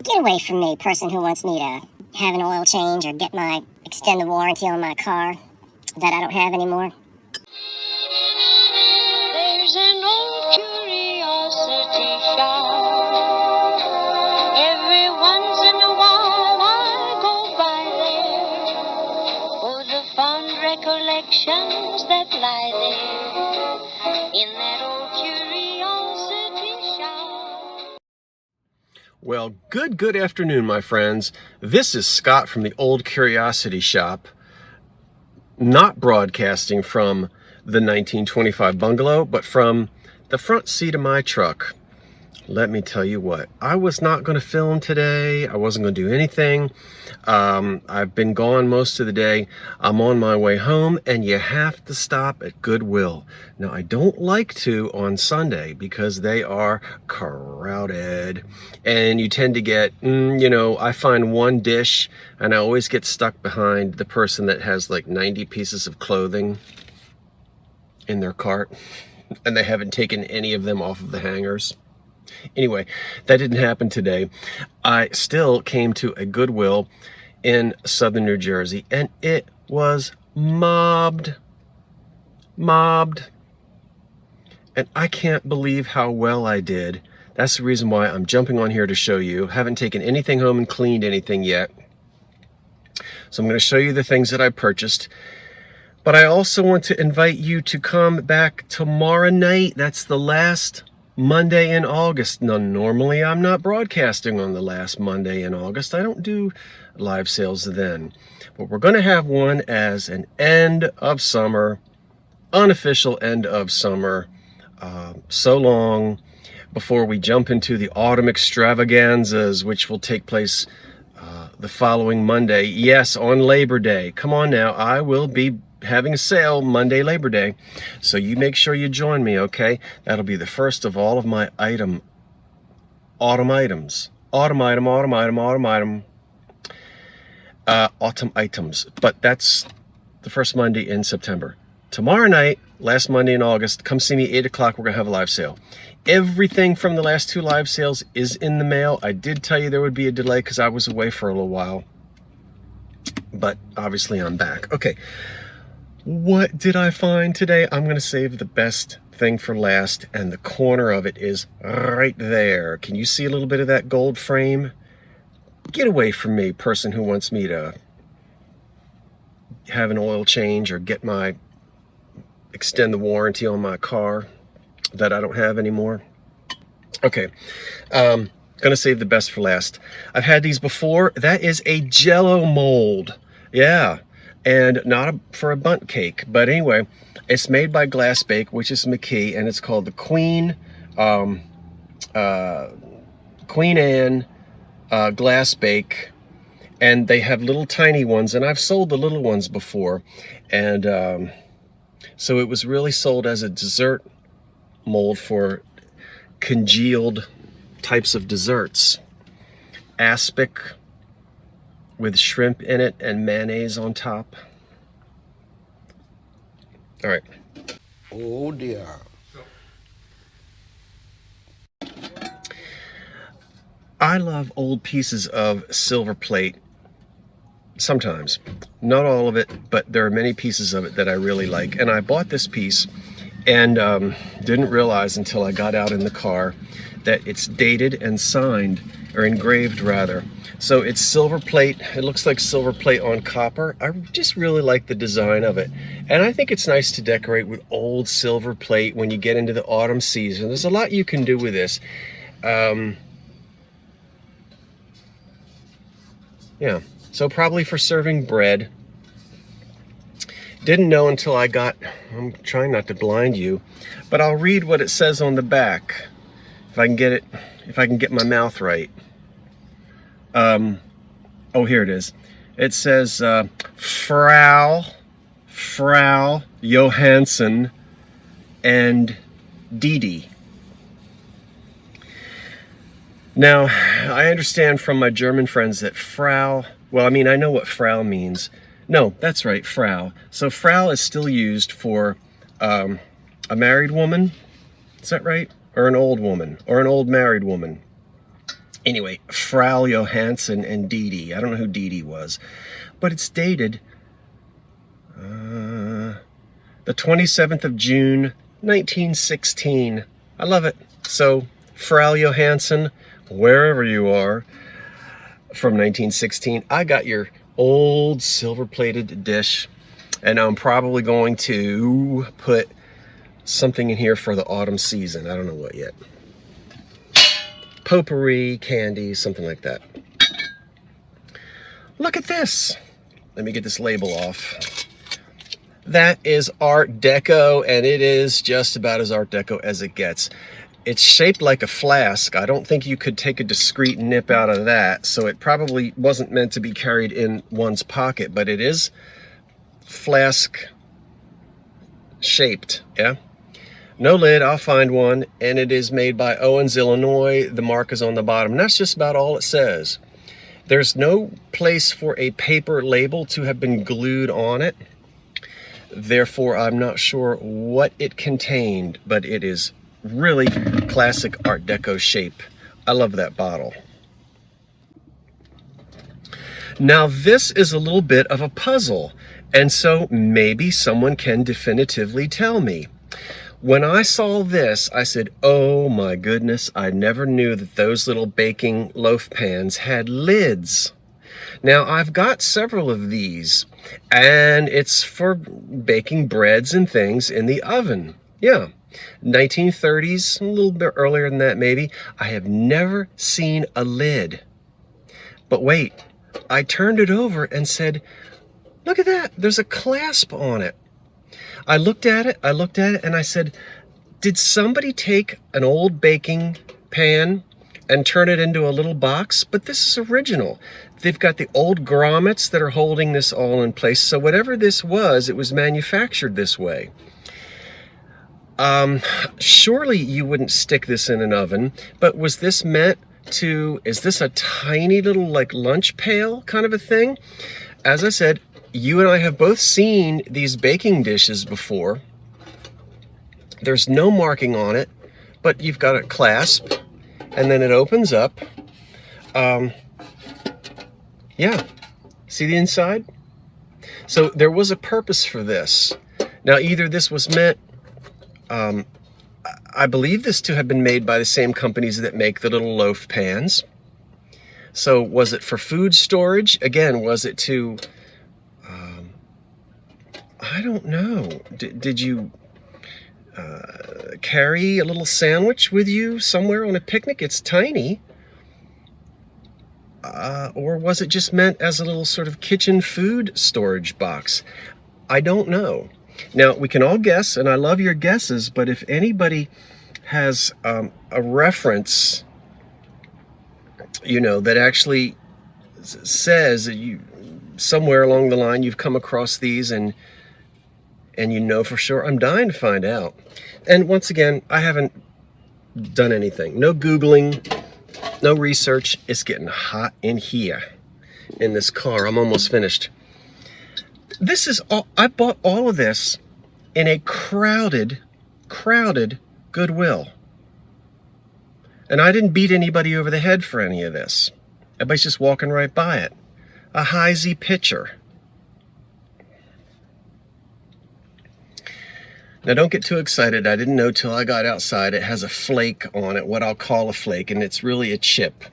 Get away from me, person who wants me to have an oil change or extend the warranty on my car that I don't have anymore. There's an old curiosity shop. Every once in a while I go by there for the fond recollections that lie there in that old curiosity shop. Well, good afternoon, my friends. This is Scott from the Old Curiosity Shop, not broadcasting from the 1925 bungalow, but from the front seat of my truck. Let me tell you what, I was not going to film today. I wasn't going to do anything. I've been gone most of the day. I'm on my way home, and you have to stop at Goodwill. Now, I don't like to on Sunday because they are crowded, and you tend to get, I find one dish, and I always get stuck behind the person that has like 90 pieces of clothing in their cart, and they haven't taken any of them off of the hangers. Anyway, that didn't happen today. I still came to a Goodwill in southern New Jersey, and it was mobbed. And I can't believe how well I did. That's the reason why I'm jumping on here to show you. Haven't taken anything home and cleaned anything yet. So I'm going to show you the things that I purchased. But I also want to invite you to come back tomorrow night. That's the last Monday in August. Now, normally I'm not broadcasting on the last Monday in August. I don't do live sales then. But we're going to have one as an end of summer, unofficial end of summer, so long before we jump into the autumn extravaganzas, which will take place the following Monday. Yes, on Labor Day. Come on now, I will be having a sale Monday, Labor Day. So you make sure you join me, okay? That'll be the first of all of my autumn items. Autumn items. But that's the first Monday in September. Tomorrow night, last Monday in August, come see me 8 o'clock. We're going to have a live sale. Everything from the last two live sales is in the mail. I did tell you there would be a delay because I was away for a little while. But obviously I'm back. Okay. What did I find today? I'm going to save the best thing for last, and the corner of it is right there. Can you see a little bit of that gold frame? Get away from me, person who wants me to have an oil change or extend the warranty on my car that I don't have anymore. Okay, gonna save the best for last. I've had these before. That is a Jello mold. Yeah. And not for a bundt cake, but anyway, it's made by Glass Bake, which is McKee, and it's called the Queen Anne Glass Bake, and they have little tiny ones, and I've sold the little ones before, and so it was really sold as a dessert mold for congealed types of desserts. Aspic with shrimp in it and mayonnaise on top. All right. Oh dear. I love old pieces of silver plate. Sometimes, not all of it, but there are many pieces of it that I really like. And I bought this piece and didn't realize until I got out in the car that it's dated and signed, or engraved rather. So it's silver plate. It looks like silver plate on copper. I just really like the design of it. And I think it's nice to decorate with old silver plate when you get into the autumn season. There's a lot you can do with this. Yeah, so probably for serving bread. Didn't know until I'm trying not to blind you, but I'll read what it says on the back. If I can get my mouth right. Oh, here it is. It says, Frau Johansson and Didi. Now, I understand from my German friends that Frau, well, I mean, I know what Frau means. No, that's right, Frau. So Frau is still used for a married woman. Is that right? Or an old woman, or an old married woman. Anyway, Frau Johansson and Dee Dee. I don't know who Dee Dee was, but it's dated the 27th of June, 1916. I love it. So, Frau Johansson, wherever you are, from 1916, I got your old silver-plated dish, and I'm probably going to put something in here for the autumn season. I don't know what yet. Potpourri, candy, something like that. Look at this. Let me get this label off. That is Art Deco, and it is just about as Art Deco as it gets. It's shaped like a flask. I don't think you could take a discreet nip out of that, so it probably wasn't meant to be carried in one's pocket, but it is flask shaped, yeah? No lid, I'll find one, and it is made by Owens, Illinois. The mark is on the bottom, and that's just about all it says. There's no place for a paper label to have been glued on it. Therefore, I'm not sure what it contained, but it is really classic Art Deco shape. I love that bottle. Now, this is a little bit of a puzzle, and so maybe someone can definitively tell me. When I saw this, I said, oh my goodness, I never knew that those little baking loaf pans had lids. Now, I've got several of these, and it's for baking breads and things in the oven. Yeah, 1930s, a little bit earlier than that maybe. I have never seen a lid. But wait, I turned it over and said, look at that, there's a clasp on it. I looked at it, and I said, did somebody take an old baking pan and turn it into a little box? But this is original. They've got the old grommets that are holding this all in place. So whatever this was, it was manufactured this way. Surely you wouldn't stick this in an oven, but was this meant to, is this a tiny little like lunch pail kind of a thing? As I said, you and I have both seen these baking dishes before. There's no marking on it, but you've got a clasp, and then it opens up. Yeah, see the inside? So there was a purpose for this. Now, either this was meant, I believe this to have been made by the same companies that make the little loaf pans. So was it for food storage? Again, was it to, I don't know. Did you carry a little sandwich with you somewhere on a picnic? It's tiny. Or was it just meant as a little sort of kitchen food storage box? I don't know. Now, we can all guess, and I love your guesses, but if anybody has a reference, you know, that actually says that you, somewhere along the line, you've come across these and you know for sure, I'm dying to find out. And once again, I haven't done anything. No Googling, no research. It's getting hot in here in this car. I'm almost finished. This is all, I bought all of this in a crowded Goodwill. And I didn't beat anybody over the head for any of this. Everybody's just walking right by it. A Heisey pitcher. Now, don't get too excited. I didn't know till I got outside. It has a flake on it, what I'll call a flake, and it's really a chip.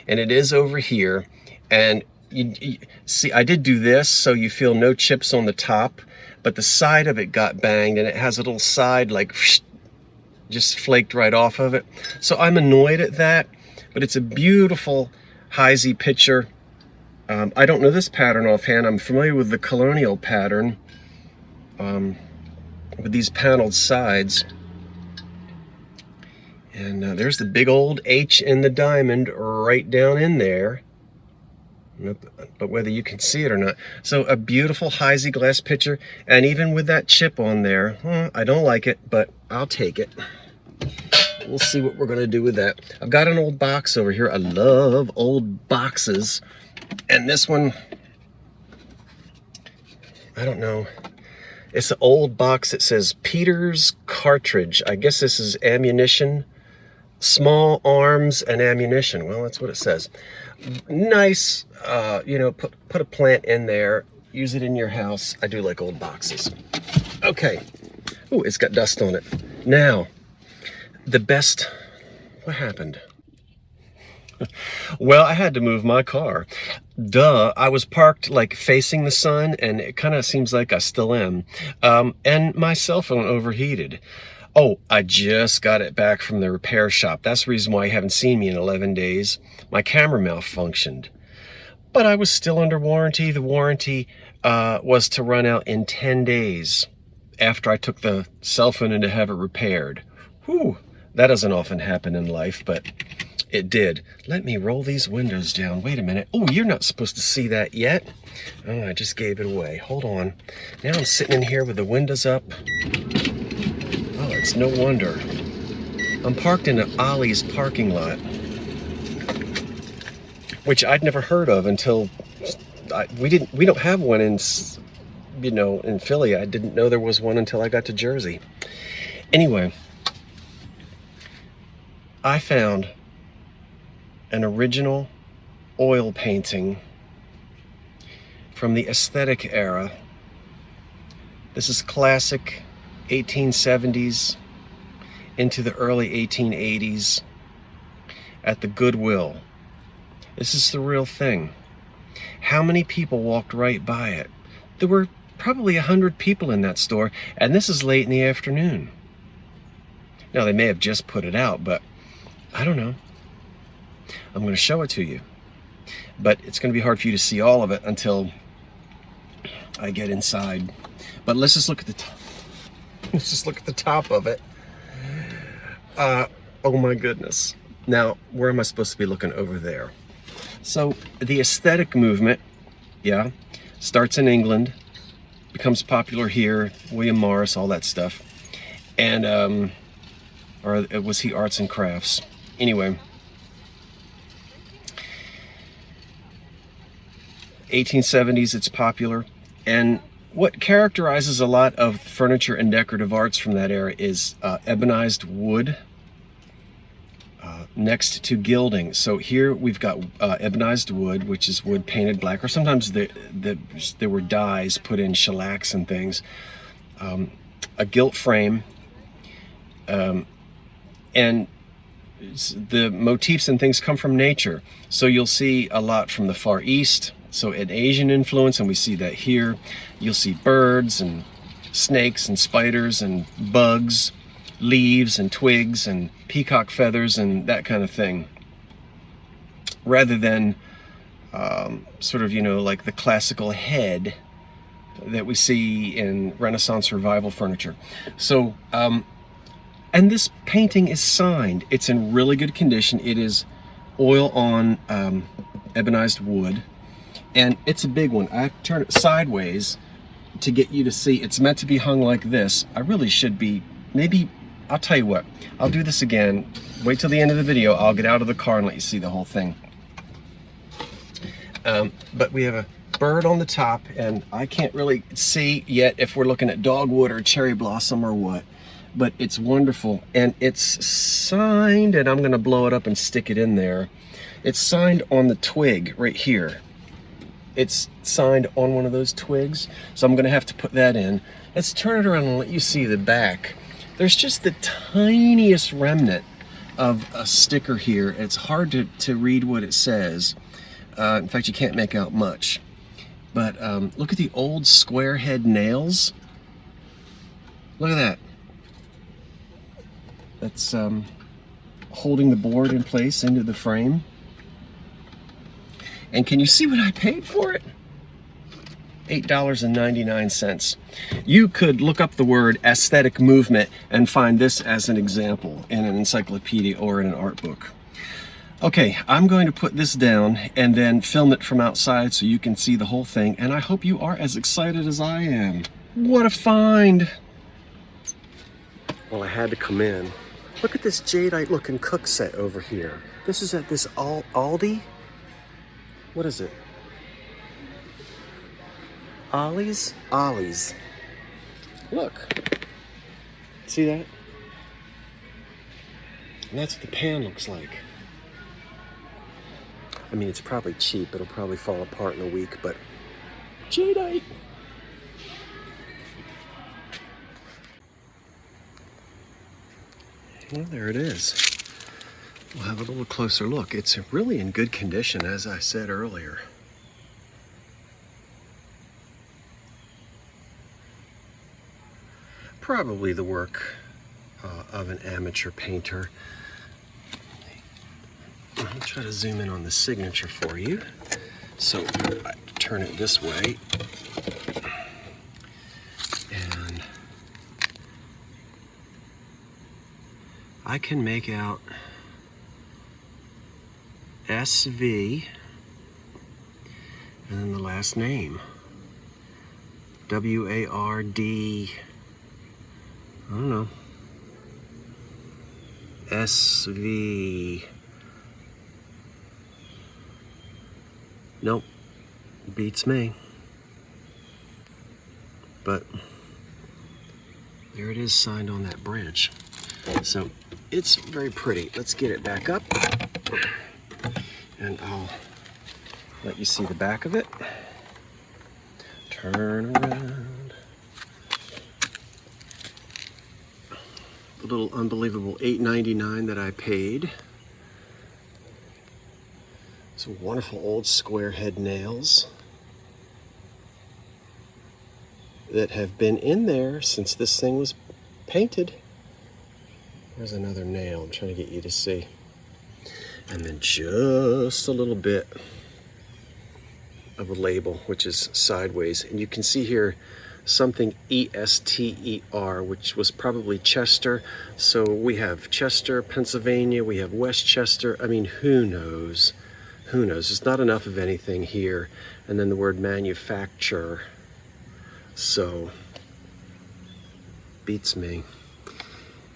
And it is over here. And you see, I did do this, so you feel no chips on the top, but the side of it got banged, and it has a little side, like, just flaked right off of it. So I'm annoyed at that, but it's a beautiful Heisey pitcher. I don't know this pattern offhand. I'm familiar with the colonial pattern. With these paneled sides. And there's the big old H in the diamond right down in there. But whether you can see it or not. So a beautiful Heisey glass pitcher, and even with that chip on there, I don't like it, but I'll take it. We'll see what we're gonna do with that. I've got an old box over here. I love old boxes. And this one, I don't know. It's an old box that says Peter's cartridge. I guess this is ammunition. small arms and ammunition. Well, that's what it says. Nice, you know, put a plant in there, use it in your house. I do like old boxes. Okay. Oh, it's got dust on it. Now, the best, what happened? Well, I had to move my car. Duh, I was parked like facing the sun, and it kind of seems like I still am. And my cell phone overheated. Oh, I just got it back from the repair shop. That's the reason why you haven't seen me in 11 days. My camera malfunctioned. But I was still under warranty. The warranty was to run out in 10 days after I took the cell phone in to have it repaired. Whew, that doesn't often happen in life, but it did. Let me roll these windows down. Wait a minute. Oh, you're not supposed to see that yet. Oh, I just gave it away. Hold on. Now I'm sitting in here with the windows up. Oh, it's no wonder. I'm parked in an Ollie's parking lot, which I'd never heard of until we don't have one in, you know, in Philly. I didn't know there was one until I got to Jersey. Anyway, I found an original oil painting from the aesthetic era. This is classic 1870s into the early 1880s at the Goodwill. This is the real thing. How many people walked right by it? There were probably 100 people in that store, and this is late in the afternoon. Now, they may have just put it out, but I don't know. I'm going to show it to you, but it's going to be hard for you to see all of it until I get inside. But let's just look at the top. Let's just look at the top of it. Oh my goodness. Now, where am I supposed to be looking? Over there. So the aesthetic movement, yeah, starts in England, becomes popular here, William Morris, all that stuff. And, or was he arts and crafts? Anyway, 1870s, it's popular. And what characterizes a lot of furniture and decorative arts from that era is ebonized wood next to gilding. So here we've got ebonized wood, which is wood painted black, or sometimes there were dyes put in, shellacs and things. A gilt frame, and the motifs and things come from nature. So you'll see a lot from the Far East, so an Asian influence, and we see that here. You'll see birds and snakes and spiders and bugs, leaves and twigs and peacock feathers and that kind of thing, rather than sort of, you know, like the classical head that we see in Renaissance Revival furniture. So, and this painting is signed. It's in really good condition. It is oil on ebonized wood, and it's a big one. I have to turn it sideways to get you to see. It's meant to be hung like this. I really should be, maybe, I'll tell you what, I'll do this again. Wait till the end of the video. I'll get out of the car and let you see the whole thing. But we have a bird on the top, and I can't really see yet if we're looking at dogwood or cherry blossom or what, but it's wonderful. And it's signed, and I'm going to blow it up and stick it in there. It's signed on the twig right here. It's signed on one of those twigs, so I'm going to have to put that in. Let's turn it around and let you see the back. There's just the tiniest remnant of a sticker here. It's hard to read what it says. In fact, you can't make out much. But look at the old square head nails. Look at that. That's holding the board in place into the frame. And can you see what I paid for it? $8.99. You could look up the word aesthetic movement and find this as an example in an encyclopedia or in an art book. Okay, I'm going to put this down and then film it from outside so you can see the whole thing, and I hope you are as excited as I am. What a find! Well, I had to come in. Look at this jadeite looking cook set over here. This is at this Aldi? What is it? Ollie's? Ollie's. Look. See that? And that's what the pan looks like. I mean, it's probably cheap. It'll probably fall apart in a week, but jadeite. Well, there it is. We'll have a little closer look. It's really in good condition, as I said earlier. Probably the work of an amateur painter. I'll try to zoom in on the signature for you. So I turn it this way. And I can make out SV and then the last name. W-A-R-D, I don't know. SV. Nope, beats me. But there it is, signed on that bridge. So it's very pretty. Let's get it back up and I'll let you see the back of it. Turn around. The little unbelievable $8.99 that I paid. Some wonderful old square head nails that have been in there since this thing was painted. There's another nail I'm trying to get you to see. And then just a little bit of a label, which is sideways. And you can see here something E-S-T-E-R, which was probably Chester. So we have Chester, Pennsylvania, we have Westchester. I mean, who knows? Who knows? There's not enough of anything here. And then the word manufacturer. So, beats me.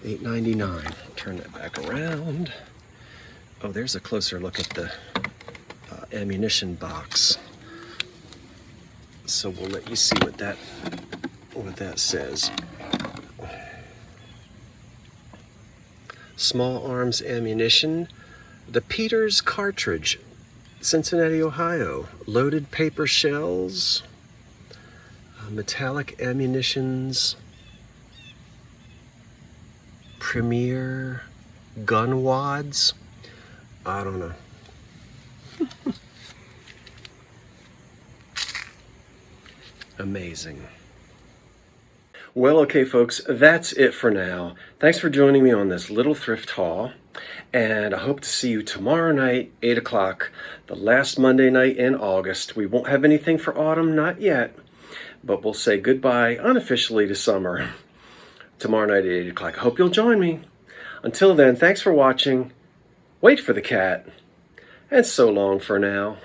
$8.99. Turn that back around. Oh, there's a closer look at the ammunition box. So we'll let you see what that says. Small arms ammunition. The Peters cartridge. Cincinnati, Ohio. Loaded paper shells. Metallic ammunitions. Premier gun wads. I don't know. Amazing. Well, okay, folks, that's it for now. Thanks for joining me on this little thrift haul. And I hope to see you tomorrow night, 8 o'clock, the last Monday night in August. We won't have anything for autumn, not yet, but we'll say goodbye unofficially to summer tomorrow night at 8 o'clock. I hope you'll join me. Until then, thanks for watching. Wait for the cat. And so long for now.